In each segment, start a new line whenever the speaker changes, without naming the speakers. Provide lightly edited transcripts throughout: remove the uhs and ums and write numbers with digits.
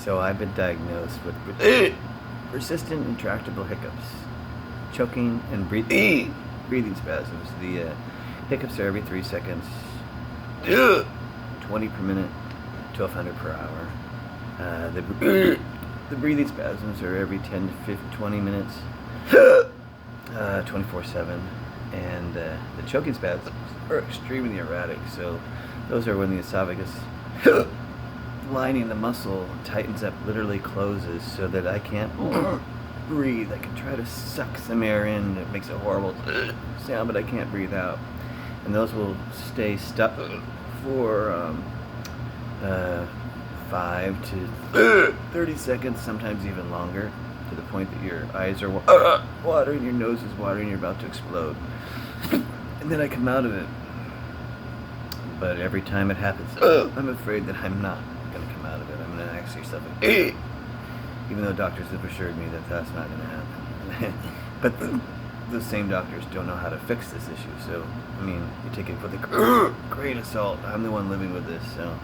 So I've been diagnosed with persistent intractable hiccups, choking, and breathing spasms. The hiccups are every 3 seconds, 20 per minute, 1,200 per hour. The breathing spasms are every 10 to 20 minutes, 24/7, and the choking spasms are extremely erratic. So those are when the esophagus lining, the muscle tightens up, literally closes, so that I can't breathe. I can try to suck some air in. It makes a horrible sound, but I can't breathe out. And those will stay stuck for 5 to 30 seconds, sometimes even longer, to the point that your eyes are watering, your nose is watering, you're about to explode. And then I come out of it. But every time it happens, I'm afraid that I'm not going to come out of it. I'm going to actually suffocate. Even though doctors have assured me that that's not going to happen. But the same doctors don't know how to fix this issue. So, I mean, you take it with a grain of salt. I'm the one living with this, so.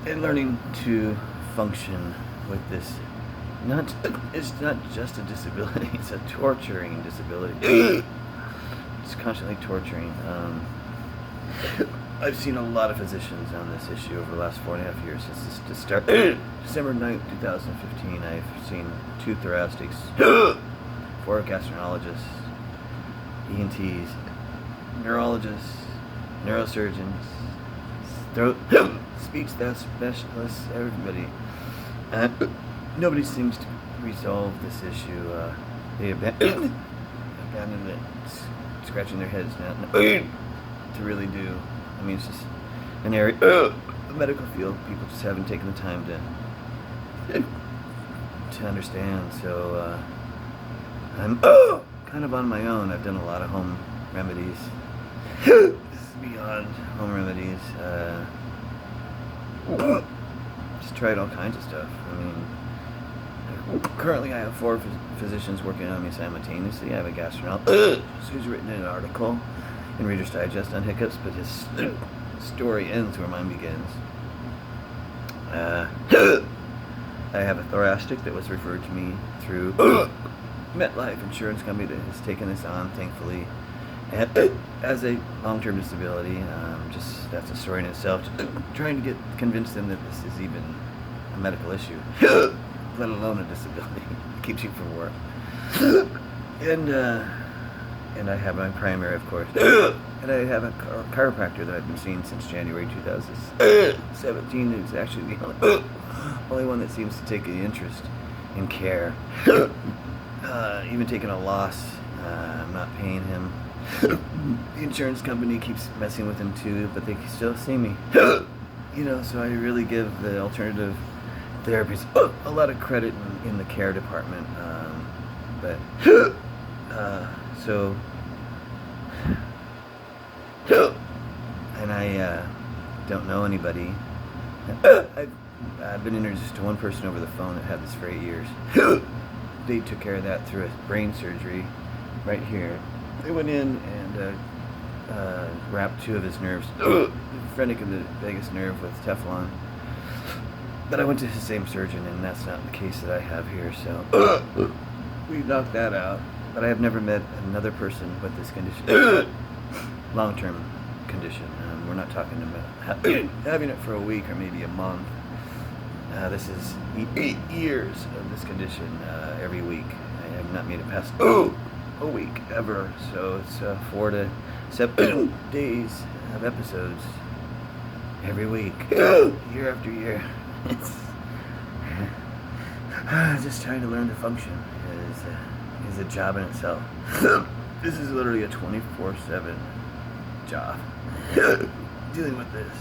And learning to function with this. It's not just a disability, it's a torturing disability. It's constantly torturing. I've seen a lot of physicians on this issue over the last 4.5 years. Since this started December 9th, 2015. I've seen 2 thoracics, 4 gastroenterologists, ENTs, neurologists, neurosurgeons, throat, speech specialists, everybody. Nobody seems to resolve this issue. They abandoned it, scratching their heads now to really do. I mean, it's just an area, the medical field, people just haven't taken the time to understand. So I'm kind of on my own. I've done a lot of home remedies. This is beyond home remedies. Just tried all kinds of stuff. I mean, currently I have 4 physicians working on me simultaneously. I have a gastroenterologist who's written an article in Reader's Digest on hiccups, but his story ends where mine begins. I have a thoracic that was referred to me through MetLife insurance company that has taken this on, thankfully, as a long-term disability. Just that's a story in itself. Trying to convince them that this is even a medical issue, let alone a disability. It keeps you from work. And I have my primary, of course. And I have a chiropractor that I've been seeing since January 2017. Who's actually the only one that seems to take an interest in care. Even taking a loss, I'm not paying him. The insurance company keeps messing with him too, but they still see me. You know, so I really give the alternative therapies a lot of credit in the care department. And I don't know anybody. I've been introduced to one person over the phone that had this for 8 years. They took care of that through a brain surgery right here. They went in and wrapped 2 of his nerves, the phrenic and the vagus nerve, with Teflon. But I went to the same surgeon, and that's not the case that I have here, so we knocked that out. But I have never met another person with this condition, long-term condition. We're not talking about having it for a week or maybe a month. This is 8 years of this condition every week. I have not made it past a week ever, so it's 4 to 7 days of episodes every week, year after year. It's just trying to learn to function is a job in itself. This is literally a 24/7 job, dealing with this.